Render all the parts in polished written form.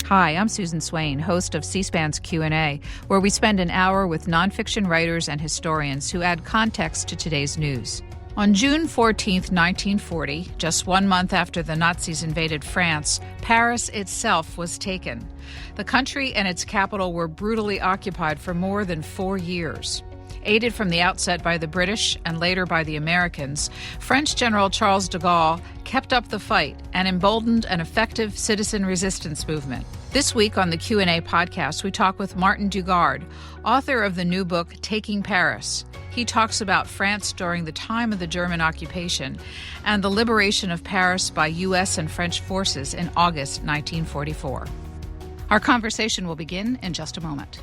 Hi, I'm Susan Swain, host of C-SPAN's Q&A, where we spend an hour with nonfiction writers and historians who add context to today's news. On June 14, 1940, just 1 month after the Nazis invaded France, Paris itself was taken. The country and its capital were brutally occupied for more than 4 years. Aided from the outset by the British and later by the Americans, French General Charles de Gaulle kept up the fight and emboldened an effective citizen resistance movement. This week on the Q&A podcast, we talk with Martin Dugard, author of the new book, Taking Paris. He talks about France during the time of the German occupation and the liberation of Paris by U.S. and French forces in August 1944. Our conversation will begin in just a moment.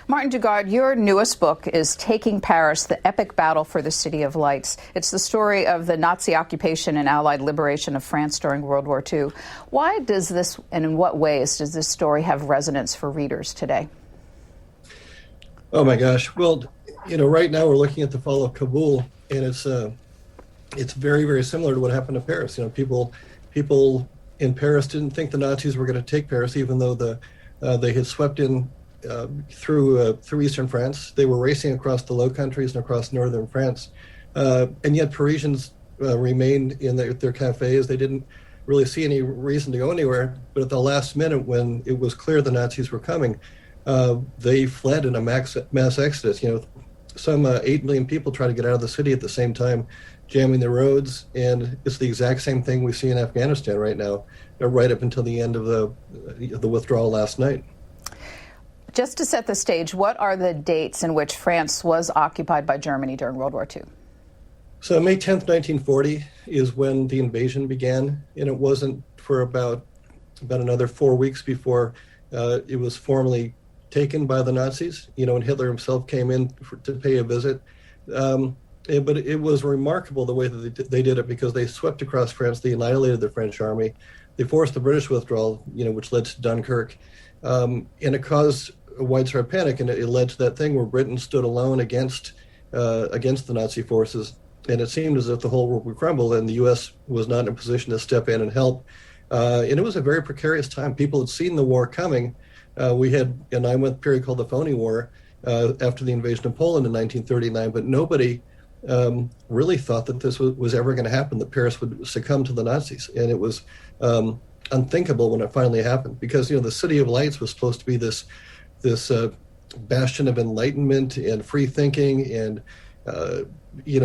Martin Dugard, your newest book is Taking Paris, the Epic Battle for the City of Lights. It's the story of the Nazi occupation and Allied liberation of France during World War II. Why does this, and in what ways does this story have resonance for readers today? Oh my gosh. Well, right now we're looking at the fall of Kabul, and it's very, very similar to what happened to Paris. People in Paris didn't think the Nazis were going to take Paris, even though they had swept in through eastern France. They were racing across the Low Countries and across northern France, and yet Parisians remained in their cafes. They didn't really see any reason to go anywhere. But at the last minute, when it was clear the Nazis were coming, they fled in a mass exodus. Some 8 million people try to get out of the city at the same time, jamming the roads, and it's the exact same thing we see in Afghanistan right now, right up until the end of the withdrawal last night. Just to set the stage, what are the dates in which France was occupied by Germany during World War II? So May 10th, 1940 is when the invasion began, and it wasn't for about another 4 weeks before it was formally taken by the Nazis, and Hitler himself came in to pay a visit. But it was remarkable the way that they did it, because they swept across France, they annihilated the French army, they forced the British withdrawal, which led to Dunkirk, and it caused a widespread panic, and it led to that thing where Britain stood alone against the Nazi forces, and it seemed as if the whole world would crumble, and the U.S. was not in a position to step in and help. And it was a very precarious time. People had seen the war coming. We had a 9-month period called the Phony War after the invasion of Poland in 1939, but nobody really thought that this was ever going to happen, that Paris would succumb to the Nazis. And it was unthinkable when it finally happened, because the City of Lights was supposed to be this bastion of enlightenment and free thinking, and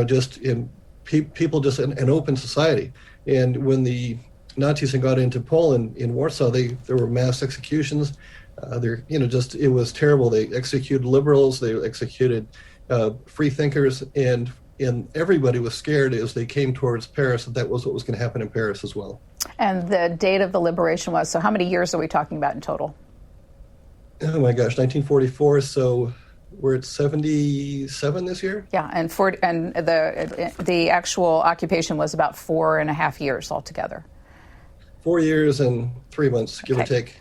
just in people, just an open society. And when the Nazis had got into Poland, in Warsaw, there were mass executions. It was terrible. They executed liberals, they executed free thinkers, and everybody was scared as they came towards Paris that was what was going to happen in Paris as well. And the date of the liberation was, so how many years are we talking about in total? Oh my gosh, 1944. So we're at 77 this year. Yeah, and the actual occupation was about 4.5 years altogether. 4 years and 3 months, give or take.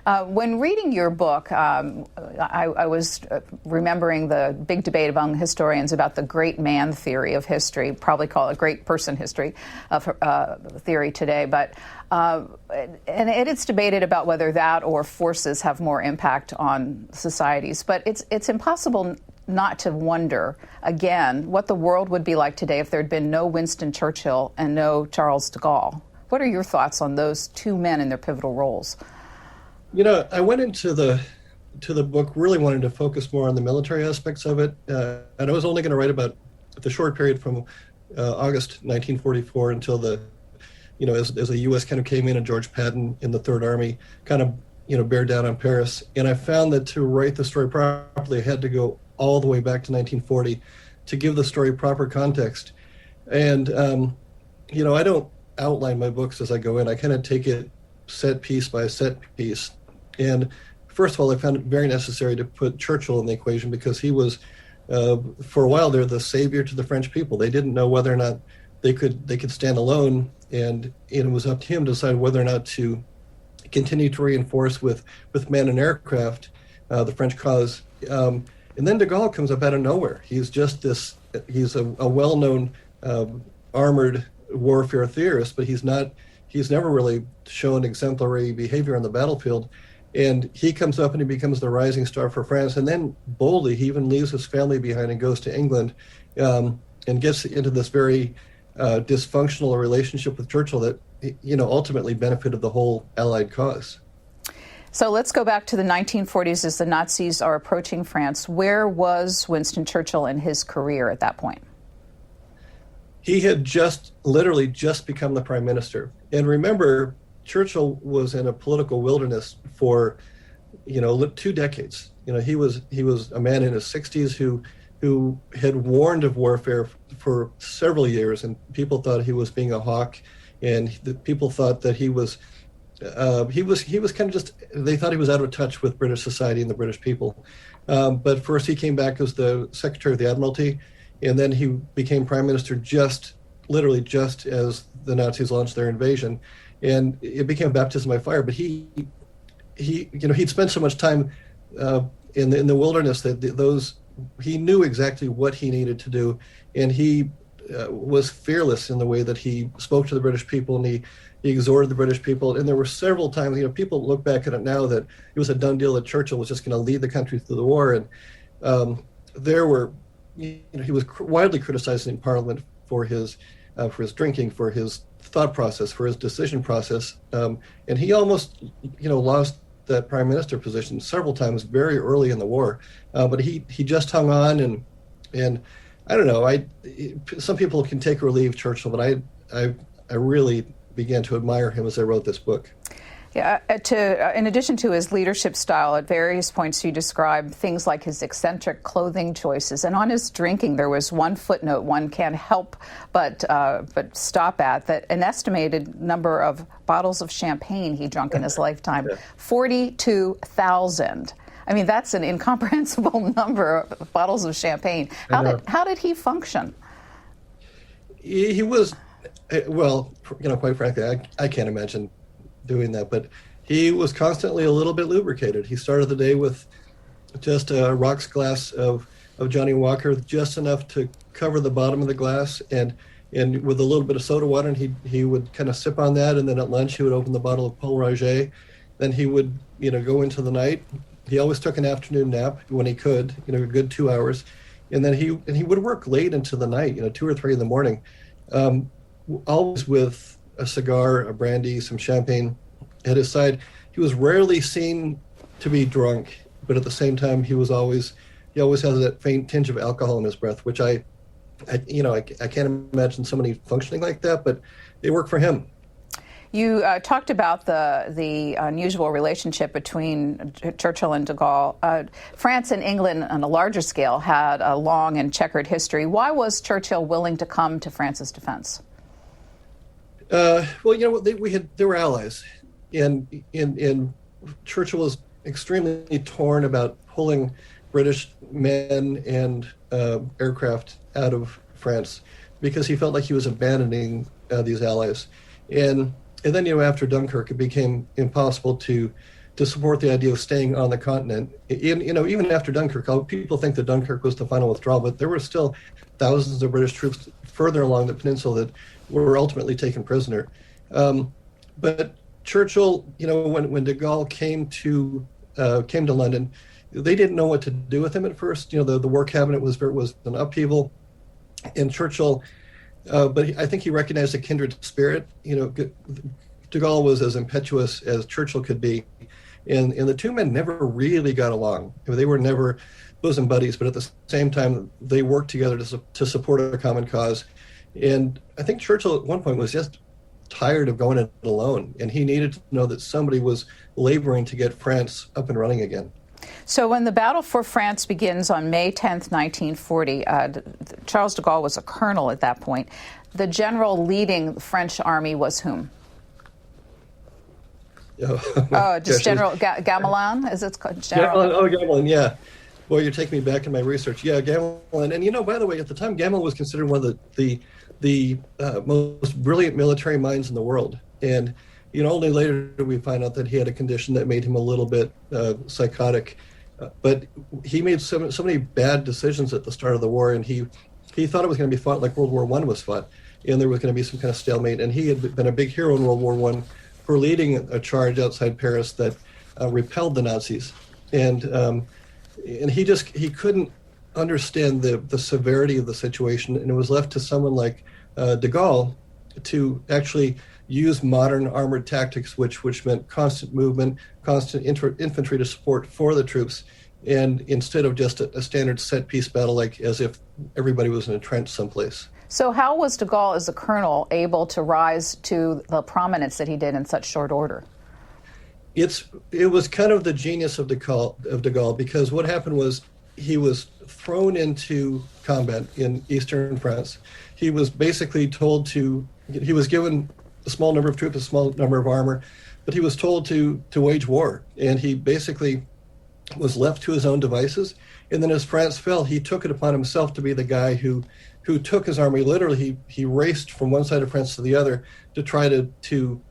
When reading your book, I was remembering the big debate among historians about the great man theory of history, probably call it great person history of theory today. But and it's debated about whether that or forces have more impact on societies. But it's impossible not to wonder, again, what the world would be like today if there had been no Winston Churchill and no Charles de Gaulle. What are your thoughts on those two men and their pivotal roles? I went into the book really wanting to focus more on the military aspects of it, and I was only going to write about the short period from August 1944 until as the U.S. kind of came in and George Patton in the Third Army kind of bear down on Paris. And I found that to write the story properly, I had to go all the way back to 1940 to give the story proper context. And I don't outline my books as I go in. I kind of take it set piece by set piece. And first of all, I found it very necessary to put Churchill in the equation, because he was, for a while there, the savior to the French people. They didn't know whether or not they could stand alone, and it was up to him to decide whether or not to continue to reinforce with men and aircraft the French cause. And then de Gaulle comes up out of nowhere. He's just he's a well-known armored warfare theorist, but he's not he's never really shown exemplary behavior on the battlefield. And he comes up and he becomes the rising star for France. And then boldly, he even leaves his family behind and goes to England, and gets into this very dysfunctional relationship with Churchill that, ultimately benefited the whole Allied cause. So let's go back to the 1940s as the Nazis are approaching France. Where was Winston Churchill in his career at that point? He had literally just become the prime minister. And remember, Churchill was in a political wilderness for, 2 decades. He was a man in his 60s who had warned of warfare for several years, and people thought he was being a hawk, and people thought that he was kind of just, they thought he was out of touch with British society and the British people. But first he came back as the Secretary of the Admiralty, and then he became prime minister literally just as the Nazis launched their invasion. And it became a baptism by fire. But he'd spent so much time in the wilderness that he knew exactly what he needed to do, and he was fearless in the way that he spoke to the British people, and he exhorted the British people. And there were several times, people look back at it now that it was a done deal that Churchill was just going to lead the country through the war. And he was widely criticized in Parliament for his drinking, for his thought process, for his decision process. And he almost, lost that prime minister position several times very early in the war. But he just hung on, and I don't know, some people can take or leave Churchill, but I really began to admire him as I wrote this book. Yeah, in addition to his leadership style, at various points you describe things like his eccentric clothing choices, and on his drinking there was one footnote one can't help but stop at, that an estimated number of bottles of champagne he drank in his lifetime, 42,000. I mean, that's an incomprehensible number of bottles of champagne. How did he function? He was, well, quite frankly, I can't imagine doing that, but he was constantly a little bit lubricated. He started the day with just a rocks glass of Johnny Walker, just enough to cover the bottom of the glass, and with a little bit of soda water, and he would kind of sip on that, and then at lunch he would open the bottle of Paul Roger. Then he would go into the night. He always took an afternoon nap when he could, a good 2 hours, and then he would work late into the night, 2 or 3 in the morning, always with a cigar, a brandy, some champagne at his side. He was rarely seen to be drunk, but at the same time, he always has that faint tinge of alcohol in his breath, which I can't imagine somebody functioning like that, but it worked for him. You talked about the unusual relationship between Churchill and de Gaulle. France and England, on a larger scale, had a long and checkered history. Why was Churchill willing to come to France's defense? Well, they were allies, and Churchill was extremely torn about pulling British men and aircraft out of France because he felt like he was abandoning these allies, and then after Dunkirk, it became impossible to support the idea of staying on the continent. Even after Dunkirk, people think that Dunkirk was the final withdrawal, but there were still thousands of British troops further along the peninsula that were ultimately taken prisoner. But Churchill, when de Gaulle came to London, they didn't know what to do with him at first. The war cabinet was an upheaval, and Churchill, but I think he recognized a kindred spirit. De Gaulle was as impetuous as Churchill could be, and the two men never really got along. They were never bosom buddies, but at the same time, they worked together to support a common cause. And I think Churchill at one point was just tired of going it alone, and he needed to know that somebody was laboring to get France up and running again. So when the battle for France begins on May 10th, 1940, Charles de Gaulle was a colonel at that point. The general leading the French army was whom? General Gamelin, is it called? Gamelin, yeah. Boy, you're taking me back in my research. Yeah, Gamelin. And, by the way, at the time, Gamelin was considered one of the most brilliant military minds in the world. And, only later did we find out that he had a condition that made him a little bit psychotic. But he made so many bad decisions at the start of the war, and he thought it was going to be fought like World War I was fought. and there was going to be some kind of stalemate. And he had been a big hero in World War I for leading a charge outside Paris that repelled the Nazis. And he couldn't understand the severity of the situation, and it was left to someone like Dugard to actually use modern armored tactics, which meant constant movement, constant infantry to support for the troops, and instead of just a standard set-piece battle, like as if everybody was in a trench someplace. So how was de Gaulle, as a colonel, able to rise to the prominence that he did in such short order? It was kind of the genius of de Gaulle, because what happened was he was thrown into combat in eastern France. He was basically he was given a small number of troops, a small number of armor, but he was told to wage war. And he basically was left to his own devices. And then as France fell, he took it upon himself to be the guy who took his army. Literally, he raced from one side of France to the other to try to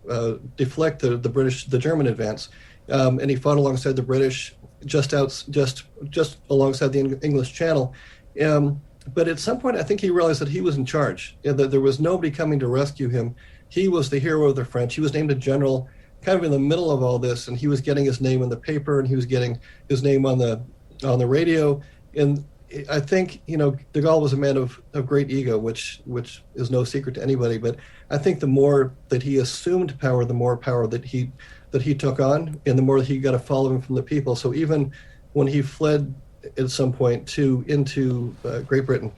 deflect the German advance. And he fought alongside the British, just alongside the English Channel. But at some point, I think he realized that he was in charge, and that there was nobody coming to rescue him. He was the hero of the French. He was named a general kind of in the middle of all this, and he was getting his name in the paper, and he was getting his name on the radio. And I think, de Gaulle was a man of great ego, which is no secret to anybody. But I think the more that he assumed power, the more power that he took on, and the more that he got a following from the people. So even when he fled at some point into Great Britain,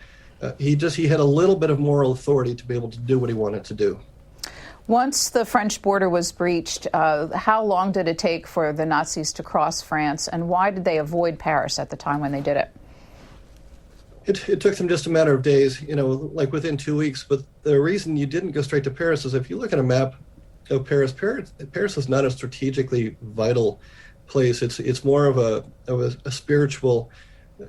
he had a little bit of moral authority to be able to do what he wanted to do. Once the French border was breached, how long did it take for the Nazis to cross France, and why did they avoid Paris at the time when they did it? It took them just a matter of days, like within 2 weeks. But the reason you didn't go straight to Paris is if you look at a map of Paris is not a strategically vital place. It's more of a spiritual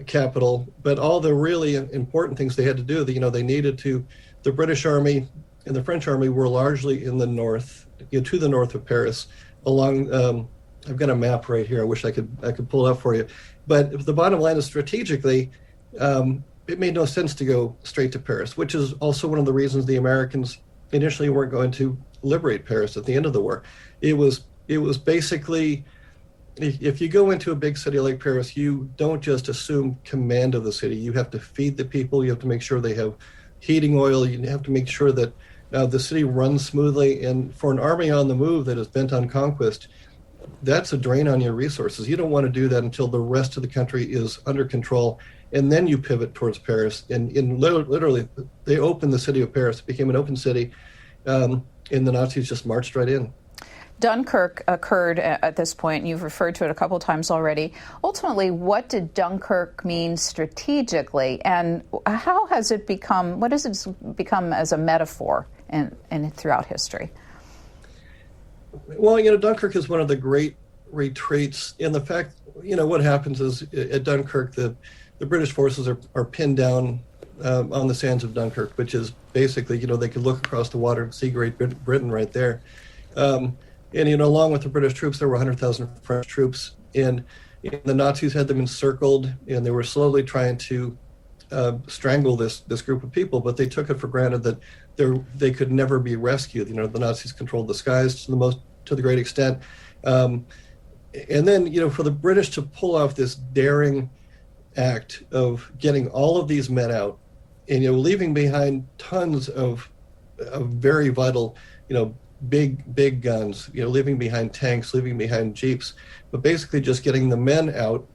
capital. But all the really important things they had to do, they needed to. The British Army and the French Army were largely in the north, to the north of Paris. Along, I've got a map right here. I wish I could pull it up for you. But the bottom line is, strategically, it made no sense to go straight to Paris, which is also one of the reasons the Americans initially weren't going to liberate Paris at the end of the war. It was basically, if you go into a big city like Paris, you don't just assume command of the city. You have to feed the people. You have to make sure they have heating oil. You have to make sure that the city runs smoothly. And for an army on the move that is bent on conquest, that's a drain on your resources. You don't want to do that until the rest of the country is under control, and then you pivot towards Paris. And literally, they opened the city of Paris. It became an open city, and the Nazis just marched right in. Dunkirk occurred at this point. You've referred to it a couple of times already. Ultimately, what did Dunkirk mean strategically, and how has it become? What has it become as a metaphor and throughout history? Well, Dunkirk is one of the great retreats. And the fact, what happens is at Dunkirk, the British forces are pinned down on the sands of Dunkirk, which is basically, they could look across the water and see Great Britain right there. And, along with the British troops, there were 100,000 French troops. And the Nazis had them encircled, and they were slowly trying to strangle this group of people, but they took it for granted that they could never be rescued. The Nazis controlled the skies to the great extent. And then, for the British to pull off this daring act of getting all of these men out and, leaving behind tons of very vital, big guns, leaving behind tanks, leaving behind jeeps, but basically just getting the men out,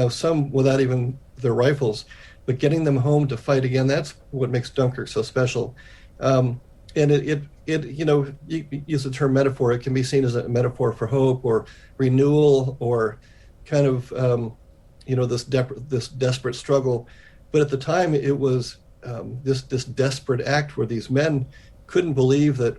some without even their rifles, but getting them home to fight again. That's what makes Dunkirk so special. And it you use the term metaphor. It can be seen as a metaphor for hope or renewal or kind of, this desperate struggle. But at the time, it was this desperate act where these men couldn't believe that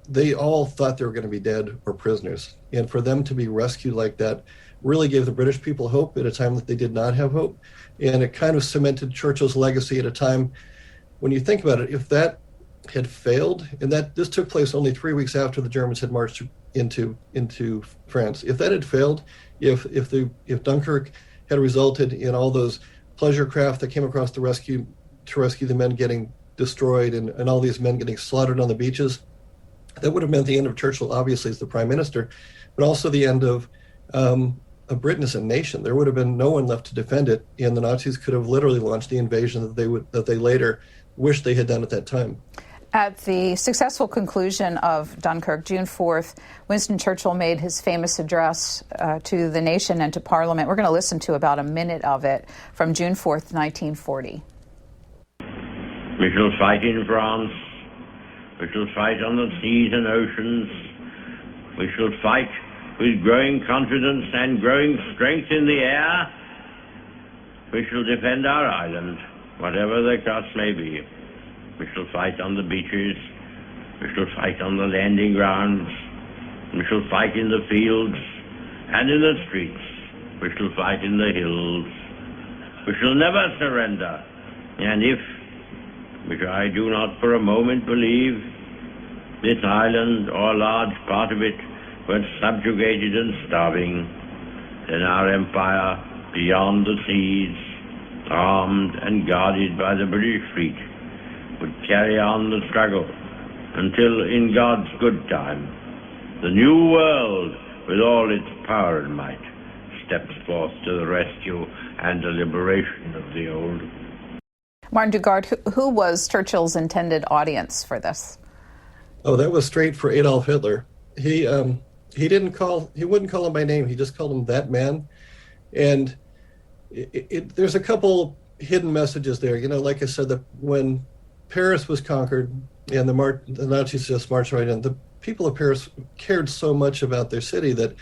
they all thought they were going to be dead or prisoners. And for them to be rescued like that really gave the British people hope at a time that they did not have hope. And it kind of cemented Churchill's legacy at a time when you think about it, if that had failed, and that this took place only 3 weeks after the Germans had marched into France. If that had failed, if Dunkirk had resulted in all those pleasure craft that came across to rescue the men getting destroyed and all these men getting slaughtered on the beaches. That would have meant the end of Churchill, obviously, as the prime minister, but also the end of Britain as a nation. There would have been no one left to defend it, and the Nazis could have literally launched the invasion that they later wished they had done at that time. At the successful conclusion of Dunkirk, June 4th, Winston Churchill made his famous address to the nation and to Parliament. We're going to listen to about a minute of it from June 4th, 1940. We shall fight in France. We shall fight on the seas and oceans. We shall fight with growing confidence and growing strength in the air. We shall defend our island, whatever the cost may be. We shall fight on the beaches. We shall fight on the landing grounds. We shall fight in the fields and in the streets. We shall fight in the hills. We shall never surrender. And if, which I do not for a moment believe, this island or a large part of it were subjugated and starving, then our empire beyond the seas, armed and guarded by the British fleet, would carry on the struggle until, in God's good time, the new world, with all its power and might, steps forth to the rescue and the liberation of the old. Martin Dugard, who was Churchill's intended audience for this? Oh, that was straight for Adolf Hitler. He wouldn't call him by name. He just called him that man. And there's a couple hidden messages there. Like I said, that when Paris was conquered and the Nazis just marched right in, the people of Paris cared so much about their city that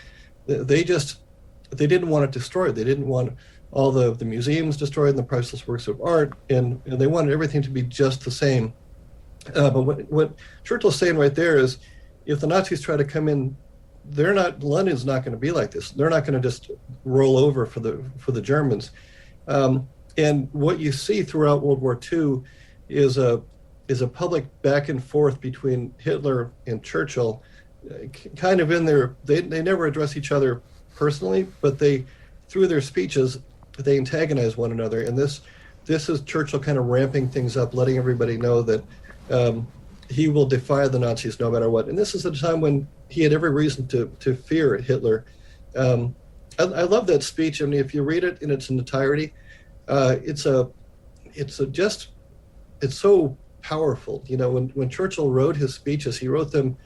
they didn't want it destroyed. They didn't want all the museums destroyed and the priceless works of art, and they wanted everything to be just the same. But what Churchill's saying right there is, if the Nazis try to come in, London's not going to be like this. They're not going to just roll over for the Germans. And what you see throughout World War II is a public back and forth between Hitler and Churchill, kind of in their, they never address each other personally, but through their speeches, they antagonize one another. And this is Churchill kind of ramping things up, letting everybody know that he will defy the Nazis no matter what. And this is a time when he had every reason to fear Hitler. I love that speech. I mean, if you read it in its entirety, it's so powerful. When Churchill wrote his speeches, he wrote them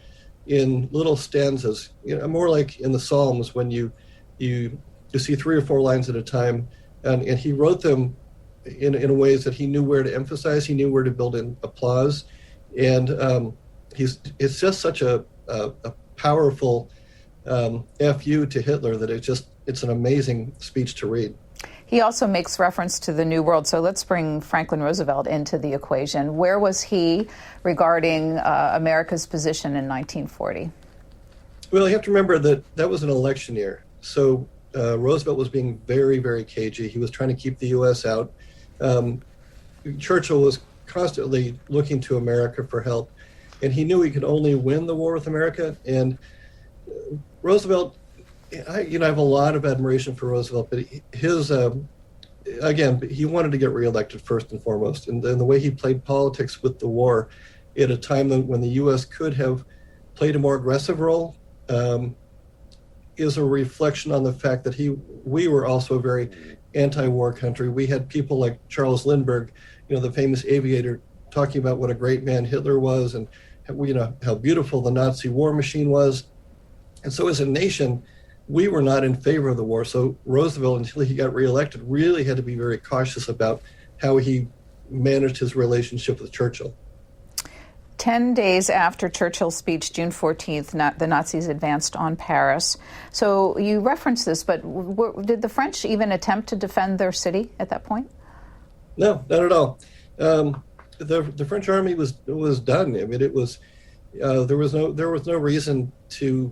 in little stanzas, more like in the Psalms when you see 3 or 4 lines at a time, and he wrote them in ways that he knew where to emphasize, he knew where to build in applause, and it's just such a powerful FU to Hitler that it's an amazing speech to read. He also makes reference to the New World. So let's bring Franklin Roosevelt into the equation. Where was he regarding America's position in 1940? Well, you have to remember that was an election year. So Roosevelt was being very, very cagey. He was trying to keep the U.S. out. Churchill was constantly looking to America for help, and he knew he could only win the war with America. And Roosevelt, I have a lot of admiration for Roosevelt, but he wanted to get reelected first and foremost. And then the way he played politics with the war at a time when the U.S. could have played a more aggressive role is a reflection on the fact that we were also a very anti-war country. We had people like Charles Lindbergh, the famous aviator, talking about what a great man Hitler was and how beautiful the Nazi war machine was. And so as a nation, we were not in favor of the war. So Roosevelt, until he got reelected, really had to be very cautious about how he managed his relationship with Churchill. 10 days after Churchill's speech, June 14th, the Nazis advanced on Paris. So you referenced this, but did the French even attempt to defend their city at that point? No, not at all. The French army was done. I mean, it was there was no reason to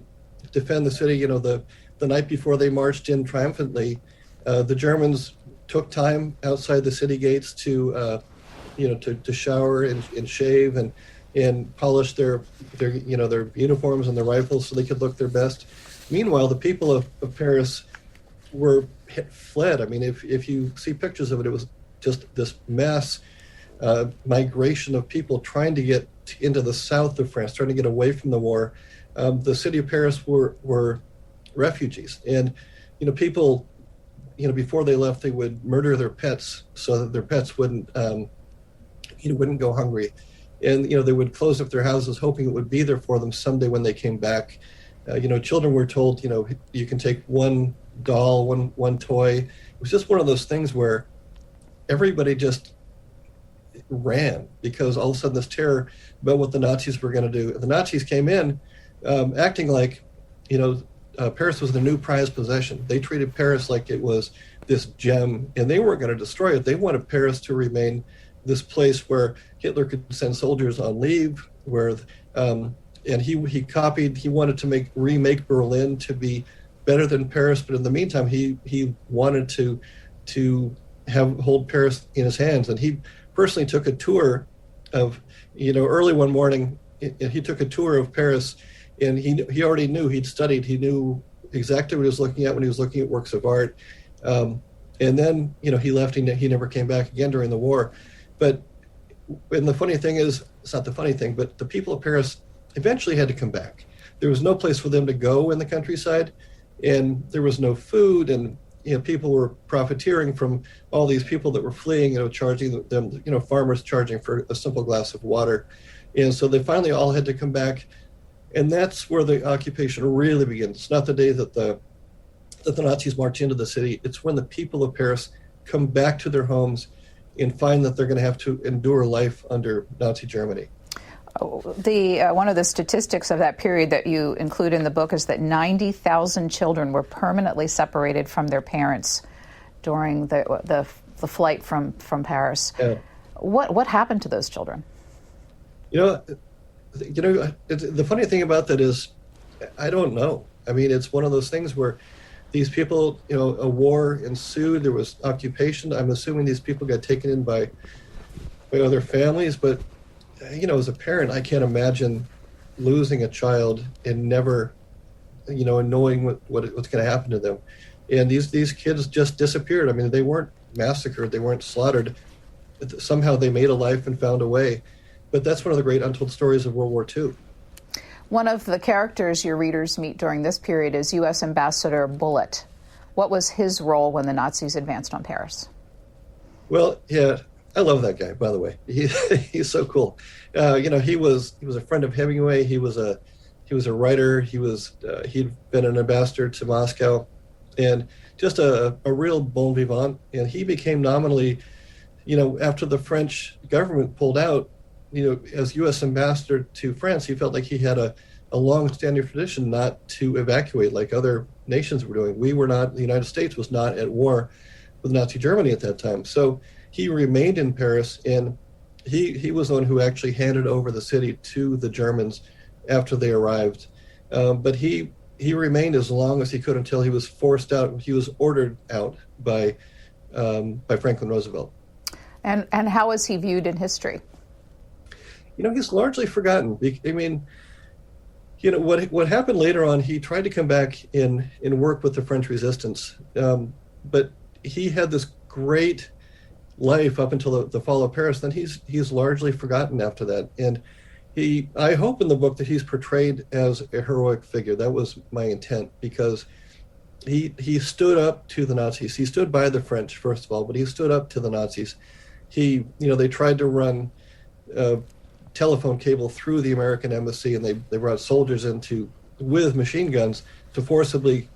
defend the city. The night before they marched in triumphantly, the Germans took time outside the city gates to shower and shave and polish their uniforms and their rifles so they could look their best. Meanwhile, the people of Paris fled. I mean, if you see pictures of it, it was just this mass migration of people trying to get into the south of France, trying to get away from the war. The city of Paris were refugees, and people, before they left, they would murder their pets so that their pets wouldn't go hungry, and they would close up their houses, hoping it would be there for them someday when they came back. Children were told, you can take one doll, one toy. It was just one of those things where everybody just ran because all of a sudden this terror about what the Nazis were going to do. The Nazis came in acting like, Paris was their new prized possession. They treated Paris like it was this gem, and they weren't going to destroy it. They wanted Paris to remain this place where Hitler could send soldiers on leave, where and he wanted to remake Berlin to be better than Paris, but in the meantime he wanted to hold Paris in his hands. And he personally took a tour of, early one morning, he took a tour of Paris, and he already knew, he'd studied, he knew exactly what he was looking at when he was looking at works of art. And then, he left, he never came back again during the war. And the funny thing is, it's not the funny thing, but the people of Paris eventually had to come back. There was no place for them to go in the countryside, and there was no food, and people were profiteering from all these people that were fleeing, charging them, farmers charging for a simple glass of water. And so they finally all had to come back, and that's where the occupation really begins. It's not the day that the Nazis march into the city. It's when the people of Paris come back to their homes and find that they're going to have to endure life under Nazi Germany. One of the statistics of that period that you include in the book is that 90,000 children were permanently separated from their parents during the flight from Paris. Yeah. What happened to those children? The funny thing about that is, I don't know. I mean, it's one of those things where these people, a war ensued, there was occupation. I'm assuming these people got taken in by other families, but as a parent, I can't imagine losing a child and never, and knowing what's going to happen to them. And these kids just disappeared. I mean, they weren't massacred, they weren't slaughtered. Somehow they made a life and found a way. But that's one of the great untold stories of World War II. One of the characters your readers meet during this period is U.S. Ambassador Bullitt. What was his role when the Nazis advanced on Paris? Well, yeah, I love that guy, by the way. He's so cool. He was a friend of Hemingway. He was a writer. He'd been an ambassador to Moscow, and just a real bon vivant. And he became nominally, after the French government pulled out, as U.S. ambassador to France, he felt like he had a long-standing tradition not to evacuate like other nations were doing. The United States was not at war with Nazi Germany at that time. So he remained in Paris, and he was the one who actually handed over the city to the Germans after they arrived. But he remained as long as he could until he was forced out. He was ordered out by Franklin Roosevelt. And how is he viewed in history? He's largely forgotten. I mean, what happened later on, he tried to come back and work with the French resistance. But he had this great life up until the fall of Paris. Then he's largely forgotten after that. And I hope in the book that he's portrayed as a heroic figure. That was my intent, because he stood up to the Nazis. He stood by the French, first of all, but he stood up to the Nazis. They tried to run telephone cable through the American embassy, and they brought soldiers with machine guns to forcibly,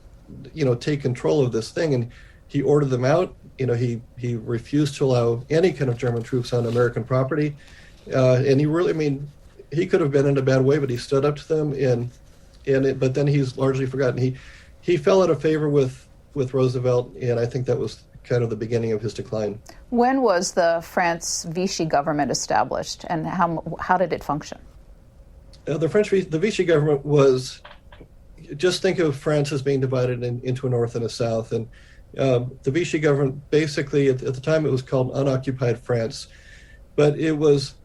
take control of this thing. And he ordered them out. He refused to allow any kind of German troops on American property. And he could have been in a bad way, but he stood up to them. But then he's largely forgotten. He fell out of favor with Roosevelt, and I think that was kind of the beginning of his decline. When was the France Vichy government established, and how did it function? The Vichy government was, just think of France as being divided into a north and a south, and the Vichy government basically at the time it was called unoccupied France, but it was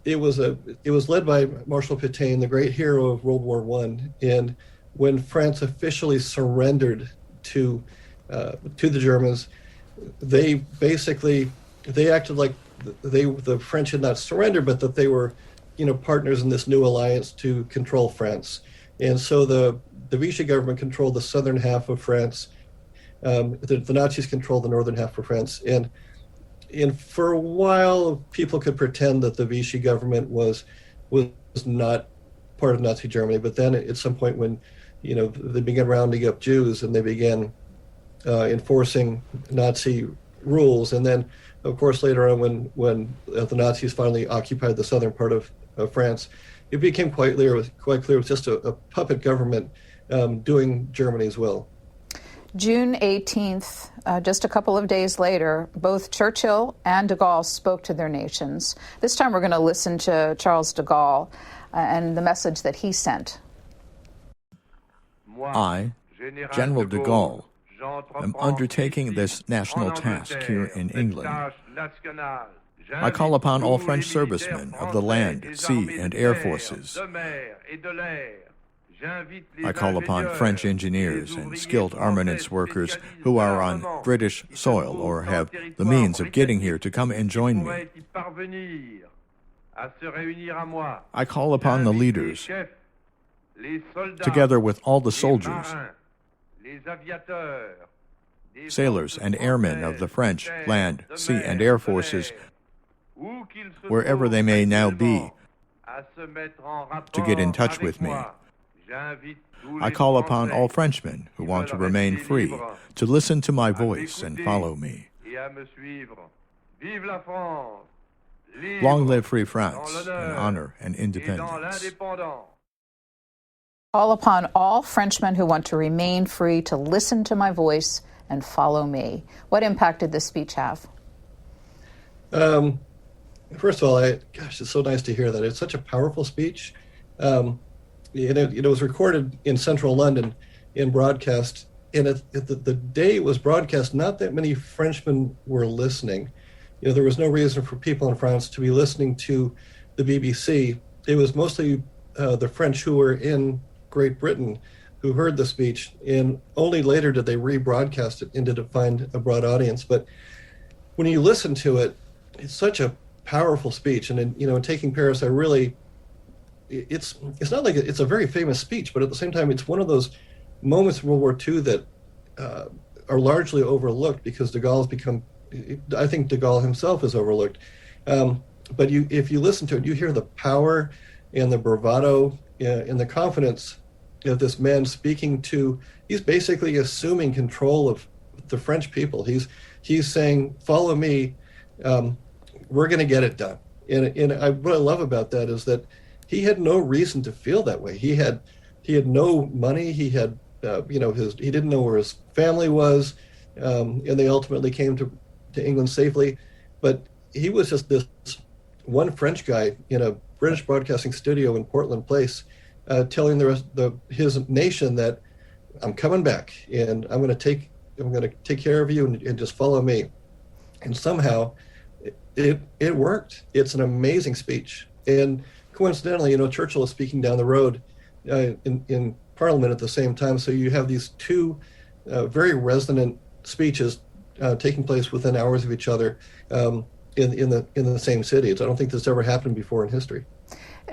led by Marshal Pétain, the great hero of World War I. And when France officially surrendered to the Germans, they basically they acted like the French had not surrendered, but that they were, partners in this new alliance to control France. And so the Vichy government controlled the southern half of France. The Nazis controlled the northern half of France. And for a while, people could pretend that the Vichy government was not part of Nazi Germany. But then at some point when, they began rounding up Jews and they began enforcing Nazi rules. And then, of course, later on when the Nazis finally occupied the southern part of France, it became quite clear it was just a puppet government doing Germany's will. June 18th, just a couple of days later, both Churchill and de Gaulle spoke to their nations. This time we're going to listen to Charles de Gaulle and the message that he sent. I, General de Gaulle, am undertaking this national task here in England. I call upon all French servicemen of the land, sea, and air forces. I call upon French engineers and skilled armaments workers who are on British soil or have the means of getting here to come and join me. I call upon the leaders, together with all the soldiers, sailors and airmen of the French land, sea, and air forces, wherever they may now be, to get in touch with me. I call upon all Frenchmen who want to remain free to listen to my voice and follow me. Long live free France in honor and independence. Call upon all Frenchmen who want to remain free to listen to my voice and follow me. What impact did this speech have? First of all, it's so nice to hear that. It's such a powerful speech. It was recorded in central London and broadcast. And the day it was broadcast, not that many Frenchmen were listening. There was no reason for people in France to be listening to the BBC. It was mostly the French who were in Great Britain who heard the speech, and only later did they rebroadcast it and did it find a broad audience. But when you listen to it, it's such a powerful speech. And in Taking Paris, it's not like it's a very famous speech, but at the same time, it's one of those moments in World War II that are largely overlooked because de Gaulle has become, I think de Gaulle himself is overlooked. But if you listen to it, you hear the power and the bravado and the confidence of this man speaking to, he's basically assuming control of the French people. He's saying, follow me, we're going to get it done. And what I love about that is that he had no reason to feel that way. He had no money. He had, he didn't know where his family was, and they ultimately came to England safely. But he was just this one French guy in a British broadcasting studio in Portland Place, telling his nation that I'm coming back and I'm going to take care of you and just follow me. And somehow it worked. It's an amazing speech. And coincidentally, Churchill is speaking down the road in Parliament at the same time. So you have these two very resonant speeches taking place within hours of each other in the same city. I don't think this ever happened before in history.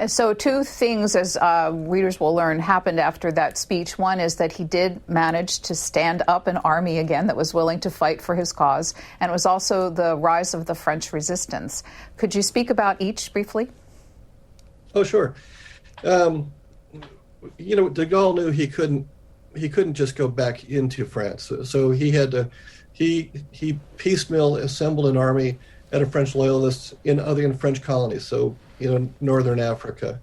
So two things, as readers will learn, happened after that speech. One is that he did manage to stand up an army again that was willing to fight for his cause, and it was also the rise of the French resistance. Could you speak about each briefly? Oh, sure. De Gaulle knew he couldn't just go back into France. So he had to, he piecemeal assembled an army out of French loyalists in French colonies. So, Northern Africa,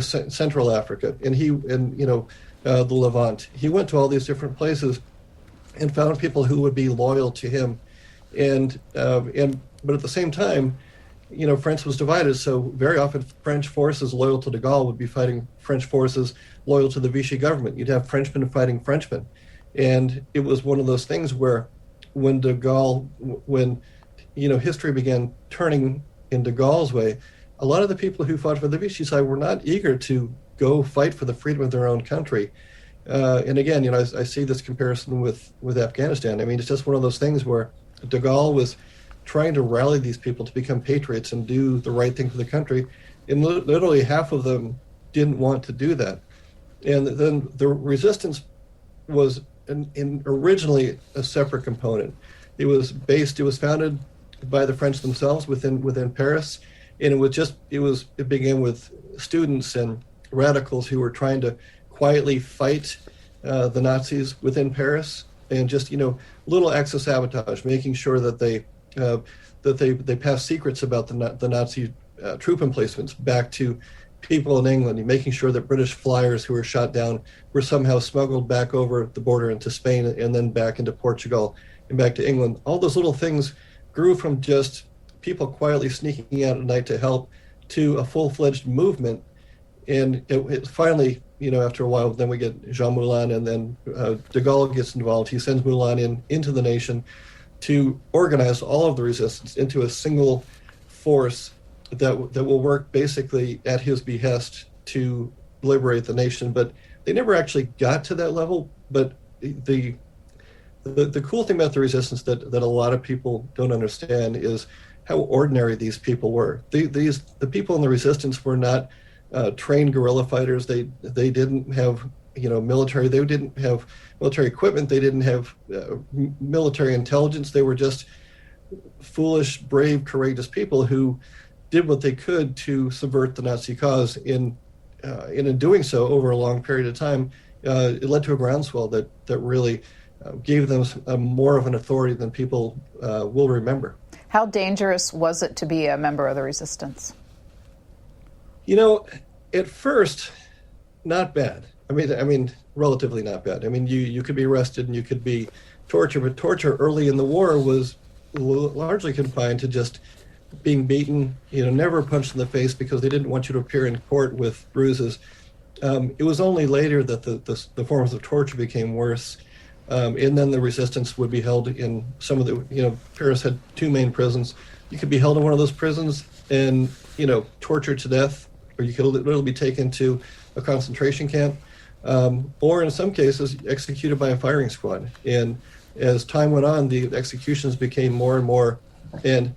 Central Africa, and the Levant. He went to all these different places and found people who would be loyal to him. But at the same time, France was divided, so very often French forces loyal to de Gaulle would be fighting French forces loyal to the Vichy government. You'd have Frenchmen fighting Frenchmen. And it was one of those things where when de Gaulle, history began turning in de Gaulle's way, a lot of the people who fought for the Vichy side were not eager to go fight for the freedom of their own country. And again, I see this comparison with Afghanistan. I mean, it's just one of those things where de Gaulle was trying to rally these people to become patriots and do the right thing for the country. And literally half of them didn't want to do that. And then the resistance was originally a separate component. It was founded by the French themselves within Paris, and it began with students and radicals who were trying to quietly fight the Nazis within Paris, and just little acts of sabotage, making sure that they passed secrets about the Nazi troop emplacements back to people in England, making sure that British flyers who were shot down were somehow smuggled back over the border into Spain and then back into Portugal and back to England. All those little things grew from just people quietly sneaking out at night to help to a full-fledged movement. And it finally, after a while, then we get Jean Moulin, and then Dugard gets involved. He sends Moulin into the nation to organize all of the resistance into a single force that will work basically at his behest to liberate the nation. But they never actually got to that level. But the cool thing about the resistance that a lot of people don't understand is how ordinary these people were. The people in the resistance were not trained guerrilla fighters. They didn't have military. They didn't have military equipment. They didn't have military intelligence. They were just foolish, brave, courageous people who did what they could to subvert the Nazi cause. In doing so over a long period of time, it led to a groundswell that really gave them more of an authority than people will remember. How dangerous was it to be a member of the resistance? At first, not bad. I mean, relatively not bad. I mean, you could be arrested and you could be tortured, but torture early in the war was largely confined to just being beaten, never punched in the face because they didn't want you to appear in court with bruises. It was only later that the forms of torture became worse. And then the resistance would be held in some of the, Paris had two main prisons. You could be held in one of those prisons and, tortured to death, or you could literally be taken to a concentration camp, or in some cases, executed by a firing squad. And as time went on, the executions became more and more. And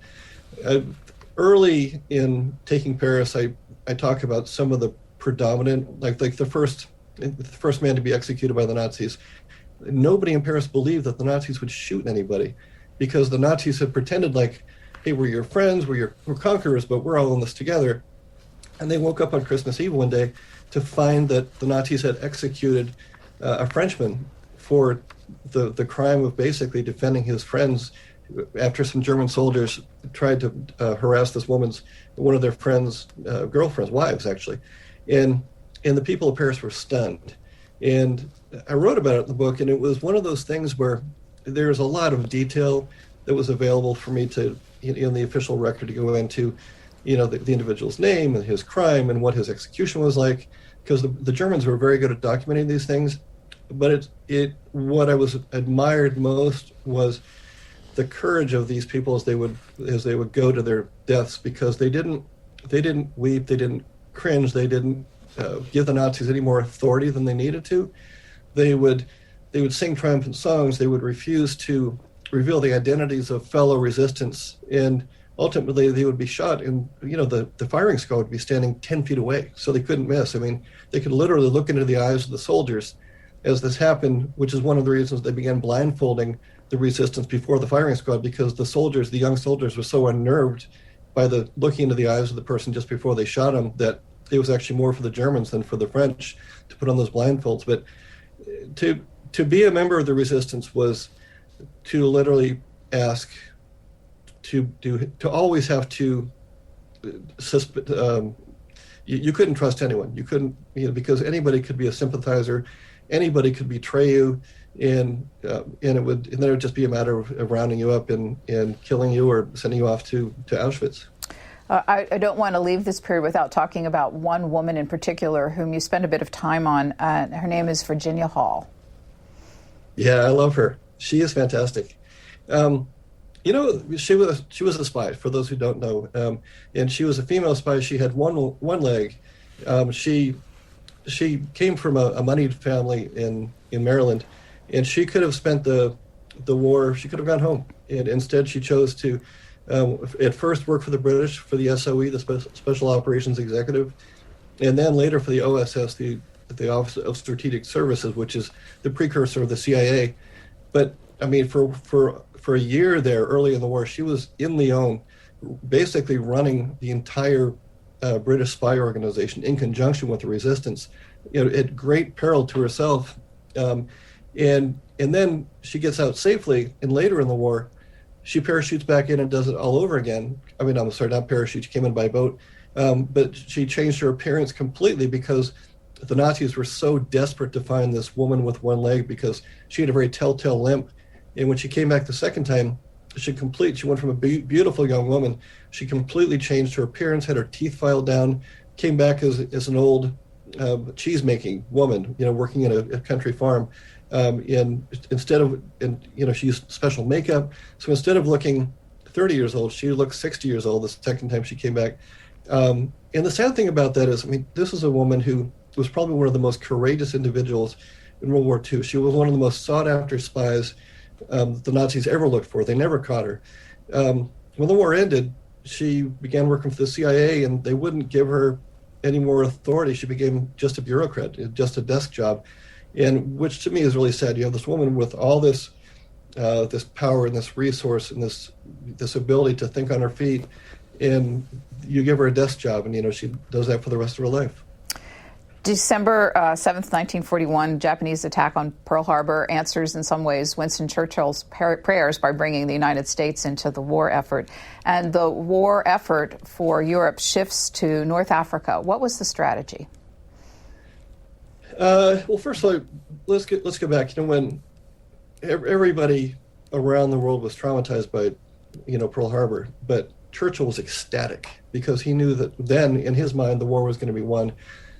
early in taking Paris, I talk about some of the predominant, like the first man to be executed by the Nazis. Nobody in Paris believed that the Nazis would shoot anybody, because the Nazis had pretended like, hey, we're your friends, we're conquerors, but we're all in this together. And they woke up on Christmas Eve one day to find that the Nazis had executed a Frenchman for the crime of basically defending his friends after some German soldiers tried to harass one of their friends' girlfriends, wives, actually. And the people of Paris were stunned. And I wrote about it in the book, and it was one of those things where there's a lot of detail that was available for me to, in the official record, to go into, the individual's name and his crime and what his execution was like, because the Germans were very good at documenting these things. But what I was admired most was the courage of these people as they would go to their deaths, because they didn't weep, they didn't cringe, they didn't give the Nazis any more authority than they needed to. They would sing triumphant songs. They would refuse to reveal the identities of fellow resistance, and ultimately they would be shot. And the firing squad would be standing 10 feet away, so they couldn't miss. I mean, they could literally look into the eyes of the soldiers as this happened, which is one of the reasons they began blindfolding the resistance before the firing squad, because the young soldiers were so unnerved by the looking into the eyes of the person just before they shot him that it was actually more for the Germans than for the French to put on those blindfolds. But to be a member of the resistance was to literally ask to always have to you couldn't trust anyone. You couldn't, because anybody could be a sympathizer, anybody could betray you, and then it would just be a matter of rounding you up and killing you or sending you off to Auschwitz. I don't want to leave this period without talking about one woman in particular whom you spend a bit of time on. Her name is Virginia Hall. Yeah, I love her. She is fantastic. She was a spy, for those who don't know, and she was a female spy. She had one leg. She came from a moneyed family in Maryland, and she could have spent the war. She could have gone home, and instead she chose to At first worked for the British, for the SOE, the Special Operations Executive, and then later for the OSS, the Office of Strategic Services, which is the precursor of the CIA. But I mean, for a year there, early in the war, she was in Lyon, basically running the entire British spy organization in conjunction with the resistance, at great peril to herself. And then she gets out safely, and later in the war, she parachutes back in and does it all over again. I mean, I'm sorry, not parachute, she came in by boat. But she changed her appearance completely because the Nazis were so desperate to find this woman with one leg because she had a very telltale limp. And when she came back the second time, she went from a beautiful young woman. She completely changed her appearance, had her teeth filed down, came back as an old cheese-making woman, working in a country farm. And she used special makeup. So instead of looking 30 years old, she looked 60 years old the second time she came back. And the sad thing about that is, I mean, this is a woman who was probably one of the most courageous individuals in World War II. She was one of the most sought-after spies the Nazis ever looked for. They never caught her. When the war ended, she began working for the CIA, and they wouldn't give her any more authority. She became just a bureaucrat, just a desk job, and which to me is really sad. You have this woman with all this this power and this resource and this ability to think on her feet, and you give her a desk job, and she does that for the rest of her life. December 7th, 1941, Japanese attack on Pearl Harbor answers in some ways Winston Churchill's prayers by bringing the United States into the war effort. And the war effort for Europe shifts to North Africa. What was the strategy? Well, first of all, let's go back. When everybody around the world was traumatized by, Pearl Harbor, but Churchill was ecstatic because he knew that then, in his mind, the war was going to be won.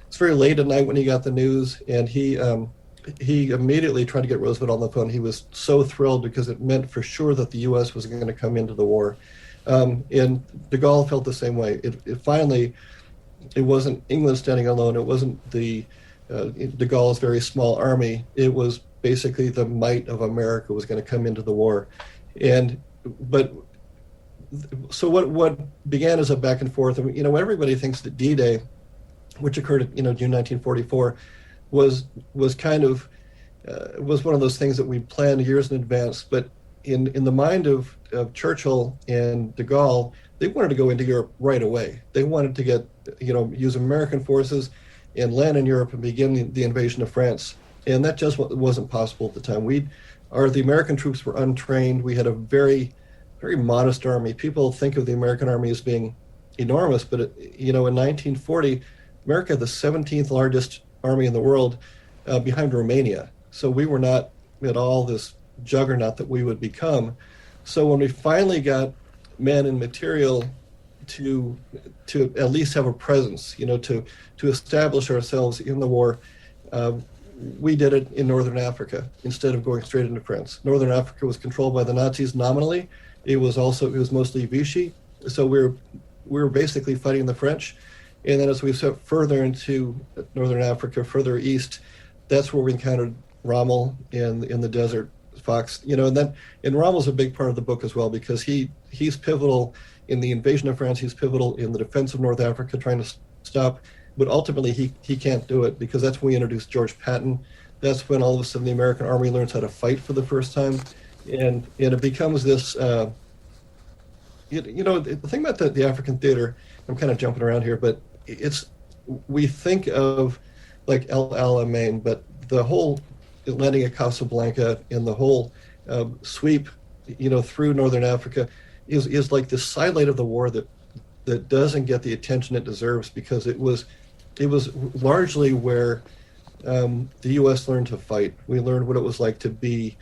It's very late at night when he got the news, and he immediately tried to get Roosevelt on the phone. He was so thrilled because it meant for sure that the U.S. was going to come into the war. And de Gaulle felt the same way. It finally, it wasn't England standing alone. It wasn't de Gaulle's very small army. It was basically the might of America was going to come into the war. So what began as a back and forth, everybody thinks that D-Day, which occurred in June 1944, was kind of was one of those things that we planned years in advance. But in the mind of Churchill and de Gaulle, they wanted to go into Europe right away. They wanted to get use American forces and land in Europe and begin the invasion of France. And that just wasn't possible at the time. The American troops were untrained. We had a very, very modest army. People think of the American army as being enormous, but in 1940. America had the 17th largest army in the world behind Romania. So we were not at all this juggernaut that we would become. So when we finally got men and material to at least have a presence, to establish ourselves in the war, we did it in Northern Africa instead of going straight into France. Northern Africa was controlled by the Nazis nominally. It was mostly Vichy. So we were basically fighting the French. And then as we stepped further into Northern Africa, further east, that's where we encountered Rommel in the desert, Fox. And Rommel's a big part of the book as well because he's pivotal in the invasion of France. He's pivotal in the defense of North Africa, trying to stop. But ultimately, he can't do it because that's when we introduced George Patton. That's when all of a sudden the American army learns how to fight for the first time, and it becomes this. The thing about the African theater, I'm kind of jumping around here, but we think of like El Alamein, but the whole landing at Casablanca and the whole sweep, through Northern Africa is like the sidelight of the war that doesn't get the attention it deserves because it was largely where the U.S. learned to fight. We learned what it was like to be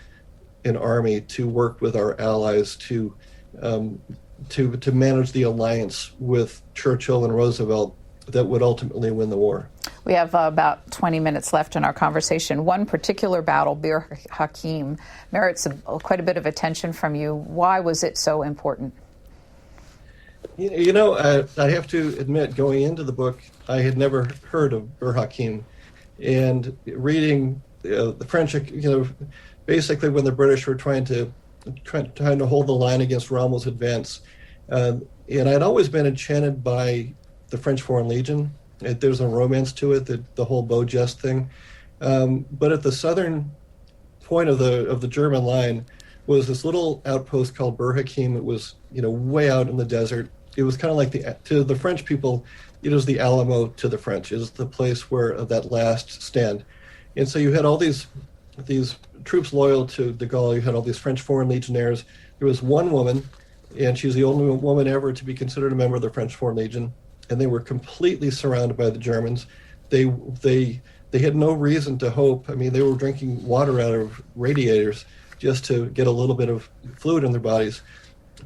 an army, to work with our allies, to manage the alliance with Churchill and Roosevelt that would ultimately win the war. We have about 20 minutes left in our conversation. One particular battle, Bir Hakeim, merits quite a bit of attention from you. Why was it so important? I have to admit, going into the book, I had never heard of Bir Hakeim. And reading the French, basically when the British were trying to hold the line against Rommel's advance, And I'd always been enchanted by the French Foreign Legion. There's a romance to it, the whole beau geste thing. But at the southern point of the German line was this little outpost called Bir Hakeim. It was, way out in the desert. It was kind of like to the French people, it was the Alamo to the French. It was the place where that last stand. And so you had all these troops loyal to de Gaulle. You had all these French Foreign Legionnaires. There was one woman, and she was the only woman ever to be considered a member of the French Foreign Legion. And they were completely surrounded by the Germans. They had no reason to hope. I mean, they were drinking water out of radiators just to get a little bit of fluid in their bodies.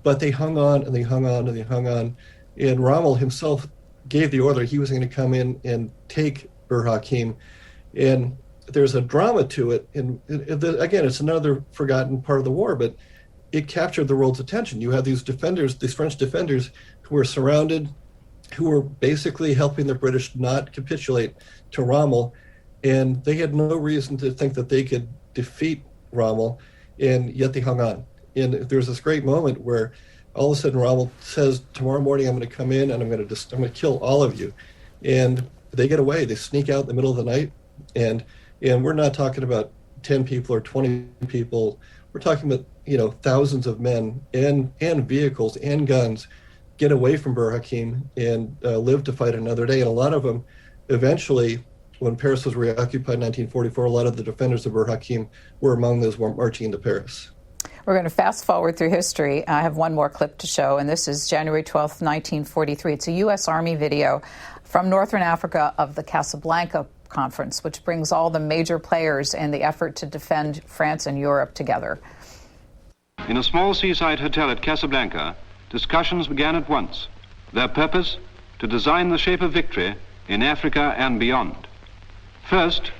But they hung on, and they hung on, and they hung on. And Rommel himself gave the order he was going to come in and take Bir Hakeim. And there's a drama to it. And again, it's another forgotten part of the war, but it captured the world's attention. You had these defenders, these French defenders, who were surrounded, who were basically helping the British not capitulate to Rommel. And they had no reason to think that they could defeat Rommel, and yet they hung on. And there's this great moment where all of a sudden Rommel says, tomorrow morning I'm going to come in and I'm going to kill all of you. And they get away. They sneak out in the middle of the night. And we're not talking about 10 people or 20 people. We're talking about, thousands of men and vehicles and guns get away from Bir Hakeim and live to fight another day. And a lot of them eventually, when Paris was reoccupied in 1944, a lot of the defenders of Bir Hakeim were among those marching into Paris. We're going to fast forward through history. I have one more clip to show, and this is January 12th, 1943. It's a U.S. Army video from Northern Africa of the Casablanca Conference, which brings all the major players in the effort to defend France and Europe together. In a small seaside hotel at Casablanca, discussions began at once. Their purpose, to design the shape of victory in Africa and beyond. First,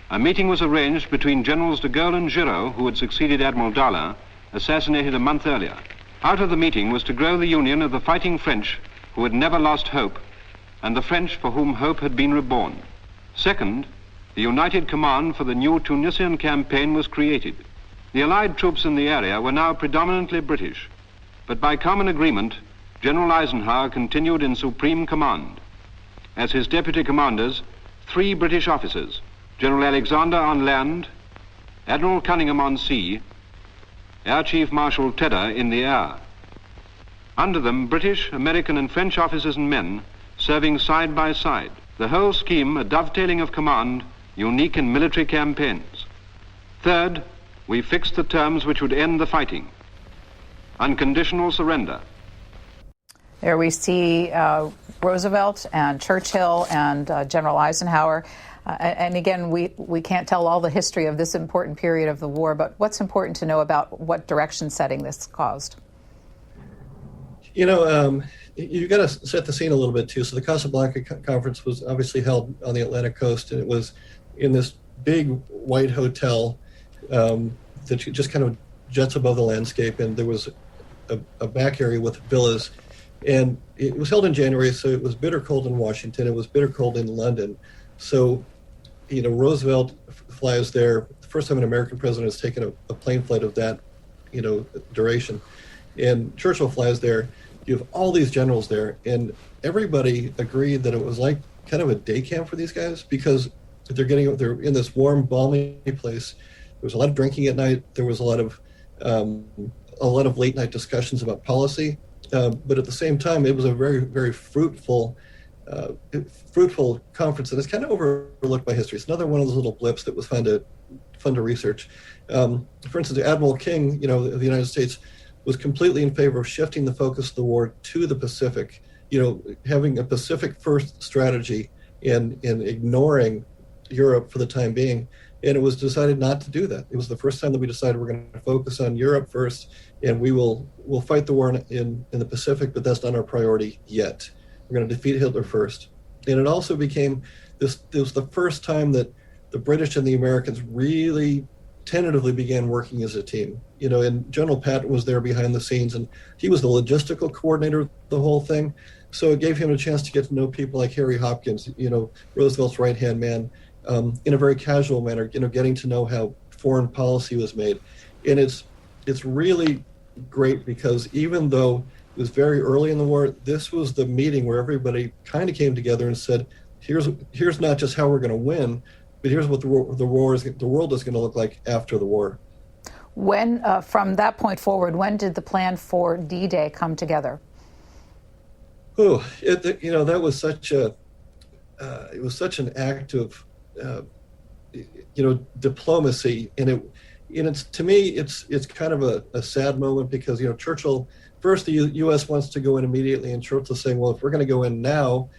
a meeting was arranged between Generals de Gaulle and Giraud, who had succeeded Admiral Darlan, assassinated a month earlier. Out of the meeting was to grow the union of the fighting French, who had never lost hope, and the French for whom hope had been reborn. Second, the united command for the new Tunisian campaign was created. The Allied troops in the area were now predominantly British, but by common agreement, General Eisenhower continued in supreme command. As his deputy commanders, 3 British officers, General Alexander on land, Admiral Cunningham on sea, Air Chief Marshal Tedder in the air. Under them, British, American and French officers and men serving side by side. The whole scheme a dovetailing of command, unique in military campaigns. Third, we fixed the terms which would end the fighting. Unconditional surrender. There we see Roosevelt and Churchill and General Eisenhower. And again, we can't tell all the history of this important period of the war, but what's important to know about what direction setting this caused? You've got to set the scene a little bit, too. So the Casablanca Conference was obviously held on the Atlantic coast, and it was in this big white hotel that just kind of juts above the landscape, and there was a back area with villas. And it was held in January, so it was bitter cold in Washington. It was bitter cold in London. So, Roosevelt flies there. The first time an American president has taken a plane flight of that, duration. And Churchill flies there. You have all these generals there, and everybody agreed that it was like kind of a day camp for these guys because they're in this warm, balmy place. There was a lot of drinking at night. There was a lot of late night discussions about policy. But at the same time, it was a very, very fruitful conference, and it's kind of overlooked by history. It's another one of those little blips that was fun to research. For instance, Admiral King, of the United States, was completely in favor of shifting the focus of the war to the Pacific, having a Pacific first strategy and ignoring Europe for the time being. And it was decided not to do that. It was the first time that we decided we're going to focus on Europe first, and we'll fight the war in the Pacific, but that's not our priority yet. We're going to defeat Hitler first. And it also became this was the first time that the British and the Americans really tentatively began working as a team. And General Patton was there behind the scenes, and he was the logistical coordinator of the whole thing. So it gave him a chance to get to know people like Harry Hopkins, Roosevelt's right-hand man, in a very casual manner, getting to know how foreign policy was made. And it's really great because even though It was very early in the war. This was the meeting where everybody kind of came together and said, here's not just how we're going to win, but here's what the world is going to look like after the war. When, from that point forward, when did the plan for D-Day come together? That was such an act of, diplomacy, and it's, to me, it's kind of a sad moment because, Churchill, first the U.S. wants to go in immediately, and Churchill's saying, well, if we're going to go in now,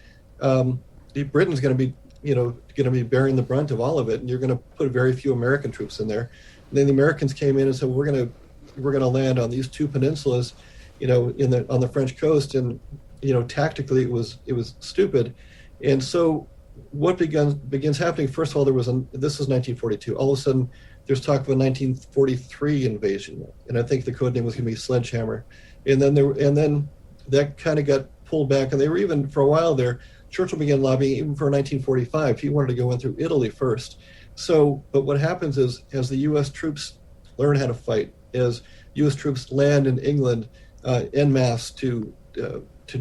Britain's going to be bearing the brunt of all of it, and you're going to put very few American troops in there. And then the Americans came in and said, we're going to land on these two peninsulas, on the French coast, and tactically it was stupid. And so what begins happening, first of all, this is 1942. All of a sudden there's talk of a 1943 invasion, and I think the code name was going to be Sledgehammer. And then that kind of got pulled back, and they were even, for a while there, Churchill began lobbying even for 1945. He wanted to go in through Italy first. So, but what happens is, as the U.S. troops learn how to fight, as U.S. troops land in England en masse to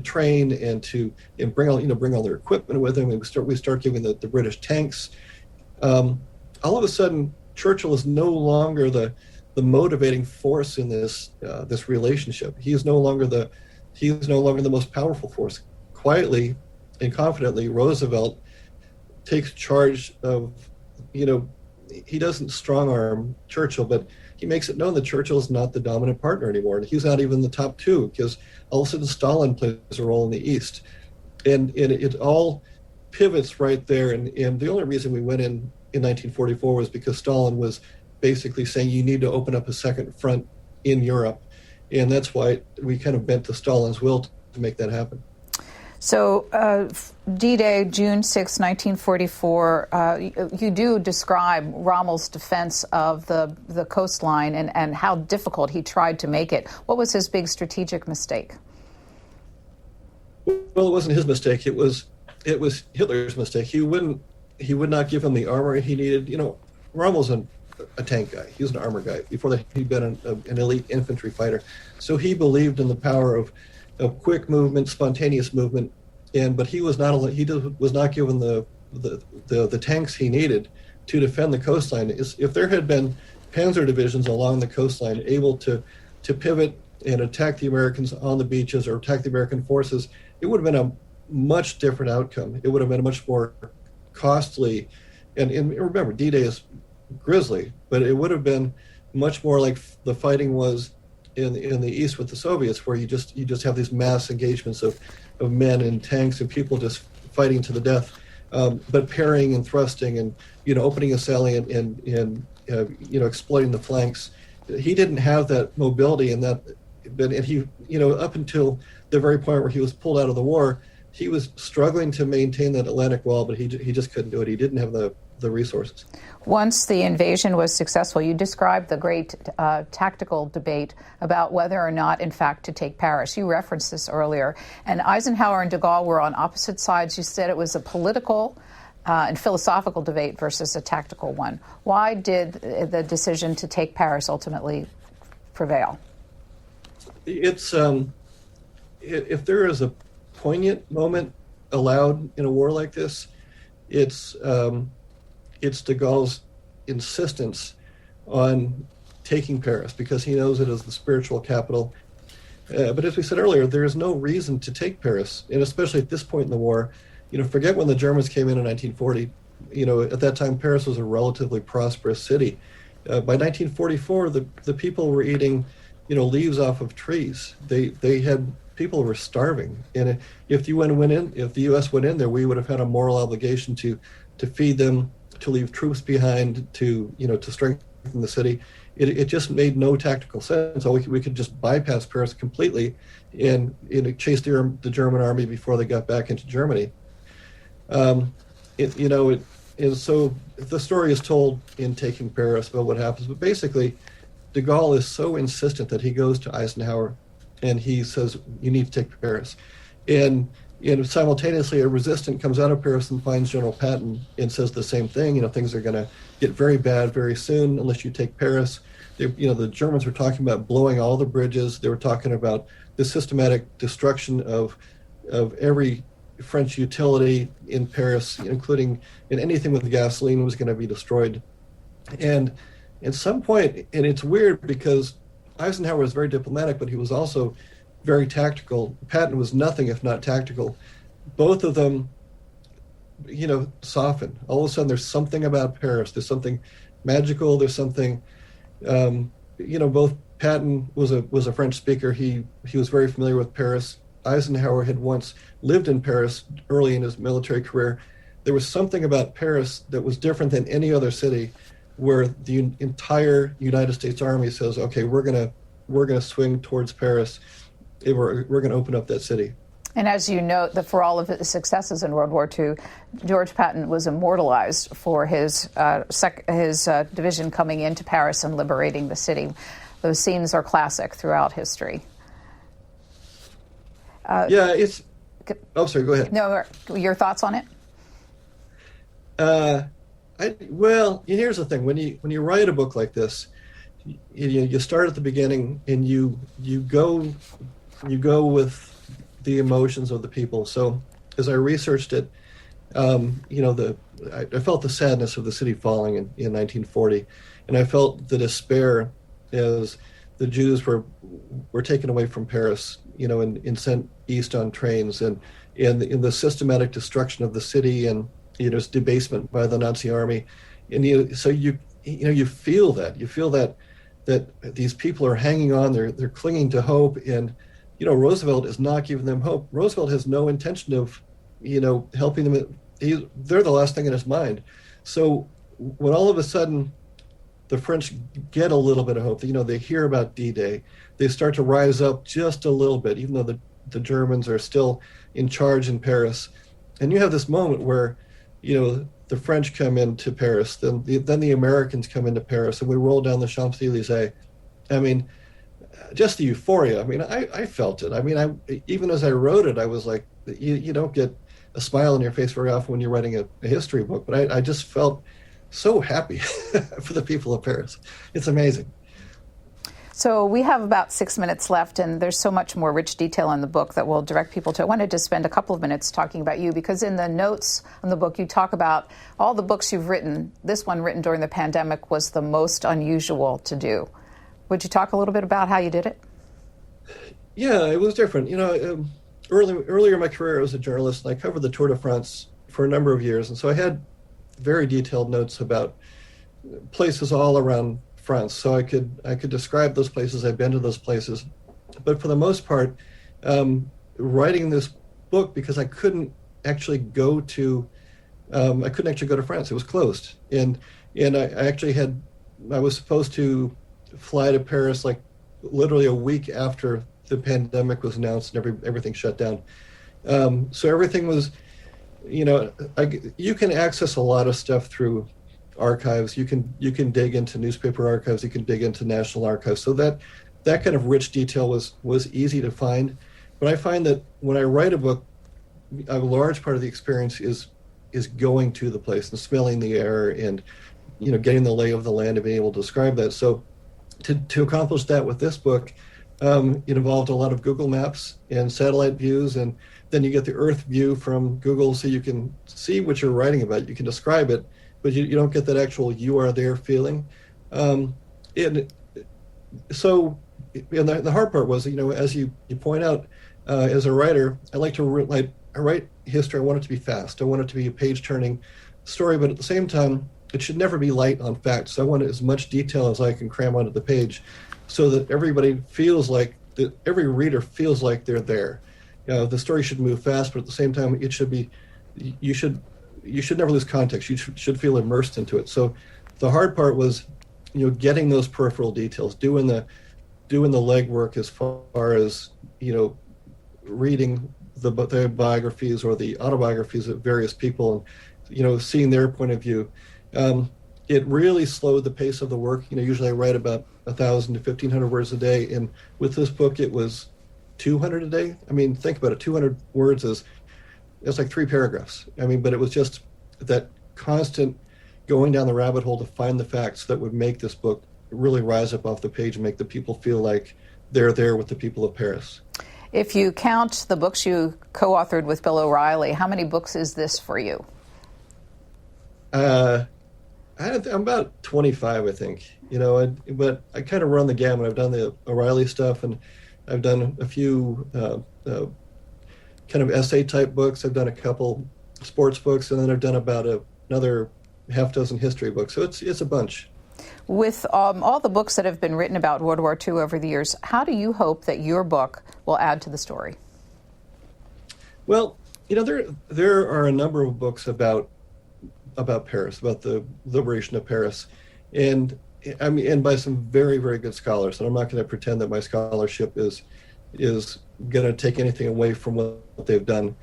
train and bring all their equipment with them, and we start giving the British tanks. All of a sudden, Churchill is no longer the motivating force in this relationship. He is no longer the most powerful force. Quietly and confidently, Roosevelt takes charge of, he doesn't strong arm Churchill, but he makes it known that Churchill is not the dominant partner anymore. And he's not even the top two, because all of a sudden Stalin plays a role in the East. And it all pivots right there. And the only reason we went in 1944 was because Stalin was basically saying you need to open up a second front in Europe. And that's why we kind of bent to Stalin's will to make that happen. So D-Day, June 6, 1944, you do describe Rommel's defense of the coastline and how difficult he tried to make it. What was his big strategic mistake? Well, it wasn't his mistake. It was Hitler's mistake. He would not give him the armor he needed. Rommel's a tank guy. He was an armor guy. Before that, he'd been an elite infantry fighter. So he believed in the power of quick movement, spontaneous movement, but he was not given the tanks he needed to defend the coastline. If there had been panzer divisions along the coastline able to pivot and attack the Americans on the beaches or attack the American forces, it would have been a much different outcome. It would have been a much more costly, and remember, D-Day is grisly, but it would have been much more like the fighting was in the East with the Soviets, where you just have these mass engagements of men and tanks and people just fighting to the death, but parrying and thrusting and opening a salient and exploiting the flanks. He didn't have that mobility and he up until the very point where he was pulled out of the war, he was struggling to maintain that Atlantic wall, but he just couldn't do it. He didn't have the resources. Once the invasion was successful, you described the great tactical debate about whether or not, in fact, to take Paris. You referenced this earlier. And Eisenhower and de Gaulle were on opposite sides. You said it was a political and philosophical debate versus a tactical one. Why did the decision to take Paris ultimately prevail? It's if there is a poignant moment allowed in a war like this, it's de Gaulle's insistence on taking Paris, because he knows it as the spiritual capital. But as we said earlier, there is no reason to take Paris, and especially at this point in the war. Forget when the Germans came in 1940. At that time, Paris was a relatively prosperous city. By 1944, the people were eating, leaves off of trees. They had people were starving, and if the U.S. went in there, we would have had a moral obligation to feed them, to leave troops behind, to strengthen the city. It just made no tactical sense. So we could just bypass Paris completely and chase the German army before they got back into Germany. And so the story is told in Taking Paris about what happens. But basically, de Gaulle is so insistent that he goes to Eisenhower and he says, you need to take Paris. And And simultaneously, a resistant comes out of Paris and finds General Patton and says the same thing. Things are going to get very bad very soon unless you take Paris. The Germans were talking about blowing all the bridges. They were talking about the systematic destruction of every French utility in Paris, including in anything with gasoline was going to be destroyed. And at some point, and it's weird because Eisenhower was very diplomatic, but he was also very tactical. Patton was nothing if not tactical. Both of them, soften. All of a sudden, there's something about Paris. There's something magical. There's something, both Patton was a French speaker. He was very familiar with Paris. Eisenhower had once lived in Paris early in his military career. There was something about Paris that was different than any other city, where the entire United States Army says, "Okay, we're gonna swing towards Paris. We're going to open up that city." And as you note, that for all of his successes in World War II, George Patton was immortalized for his division coming into Paris and liberating the city. Those scenes are classic throughout history. Sorry, go ahead. No, your thoughts on it? Here's the thing: when you write a book like this, you start at the beginning and you go with the emotions of the people. So as I researched it, I felt the sadness of the city falling in 1940, and I felt the despair as the Jews were taken away from Paris, and sent east on trains, and in the systematic destruction of the city and its debasement by the Nazi army, and you feel that these people are hanging on, they're clinging to hope, and Roosevelt is not giving them hope. Roosevelt has no intention of helping them. They're the last thing in his mind. So when all of a sudden the French get a little bit of hope, they hear about D-Day, they start to rise up just a little bit, even though the Germans are still in charge in Paris. And you have this moment where the French come into Paris, then the Americans come into Paris, and we roll down the Champs-Élysées. I mean, just the euphoria. I mean, I felt it. I mean, even as I wrote it, I was like, you don't get a smile on your face very often when you're writing a history book, but I just felt so happy for the people of Paris. It's amazing. So we have about 6 minutes left, and there's so much more rich detail in the book that we'll direct people to. I wanted to spend a couple of minutes talking about you, because in the notes on the book, you talk about all the books you've written. This one, written during the pandemic, was the most unusual to do. Would you talk a little bit about how you did it? Yeah, it was different. Earlier in my career, I was a journalist, and I covered the Tour de France for a number of years. And so I had very detailed notes about places all around France. So I could describe those places. I've been to those places. But for the most part, writing this book, because I couldn't actually go to France. It was closed. And I was supposed to fly to Paris like literally a week after the pandemic was announced and everything shut down. So everything was, you can access a lot of stuff through archives. You can dig into newspaper archives. You can dig into national archives. So that kind of rich detail was easy to find. But I find that when I write a book, a large part of the experience is going to the place and smelling the air and getting the lay of the land and being able to describe that. So to accomplish that with this book, it involved a lot of Google Maps and satellite views, and then you get the Earth view from Google, so you can see what you're writing about. You can describe it, but you don't get that actual you are there feeling. The hard part was, as you point out, as a writer, I write history. I want it to be fast. I want it to be a page-turning story, but at the same time, it should never be light on facts. So I want as much detail as I can cram onto the page, so that every reader feels like they're there. The story should move fast, but at the same time, it should be. You should never lose context. You should feel immersed into it. So the hard part was, getting those peripheral details, doing the legwork as far as reading the biographies or the autobiographies of various people, and seeing their point of view. It really slowed the pace of the work. Usually I write about 1,000 to 1,500 words a day, and with this book it was 200 a day. I mean, think about it. 200 words is was like 3 paragraphs. I mean, but it was just that constant going down the rabbit hole to find the facts that would make this book really rise up off the page and make the people feel like they're there with the people of Paris. If you count the books you co-authored with Bill O'Reilly, how many books is this for you? I'm about 25, I think. But I kind of run the gamut. I've done the O'Reilly stuff, and I've done a few kind of essay-type books. I've done a couple sports books, and then I've done about another half dozen history books. So it's a bunch. With all the books that have been written about World War II over the years, how do you hope that your book will add to the story? Well, there are a number of books about Paris, about the liberation of Paris, and by some very, very good scholars. And I'm not going to pretend that my scholarship is going to take anything away from what they've done.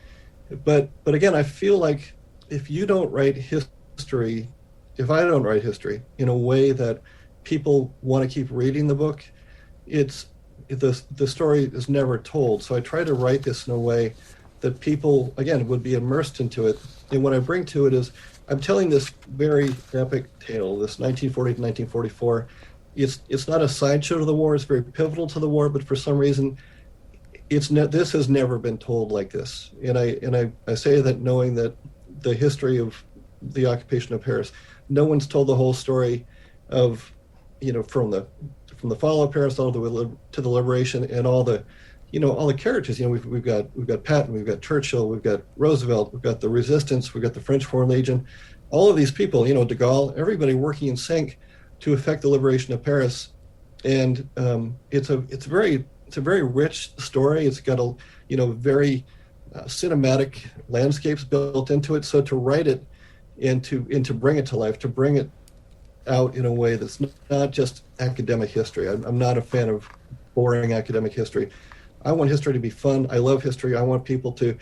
But again, I feel like if you don't write history, if I don't write history in a way that people want to keep reading the book, the story is never told. So I try to write this in a way that people, again, would be immersed into it. And what I bring to it is I'm telling this very epic tale, this 1940 to 1944. It's not a sideshow to the war. It's very pivotal to the war, but for some reason, this has never been told like this. And I say that knowing that the history of the occupation of Paris, no one's told the whole story of, from the fall of Paris all the way to the liberation, and all the characters. We've got Patton, we've got Churchill, we've got Roosevelt, we've got the Resistance, we've got the French Foreign Legion, all of these people, Dugard, everybody working in sync to effect the liberation of Paris. And it's a very rich story. It's got very cinematic landscapes built into it. So to write it and to bring it to life, to bring it out in a way that's not just academic history. I'm not a fan of boring academic history. I want history to be fun. I love history. I want people to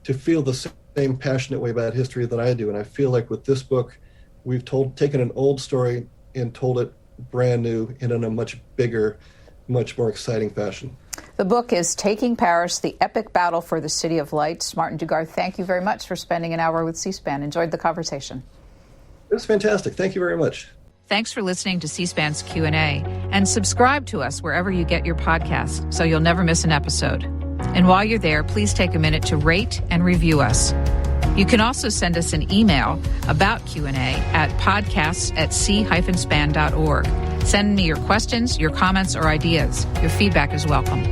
feel the same passionate way about history that I do. And I feel like with this book, we've taken an old story and told it brand new and in a much bigger, much more exciting fashion. The book is Taking Paris, The Epic Battle for the City of Lights. Martin Dugard, thank you very much for spending an hour with C-SPAN. Enjoyed the conversation. It was fantastic. Thank you very much. Thanks for listening to C-SPAN's Q&A, and subscribe to us wherever you get your podcasts so you'll never miss an episode. And while you're there, please take a minute to rate and review us. You can also send us an email about Q&A at podcasts@c-span.org. Send me your questions, your comments, or ideas. Your feedback is welcome.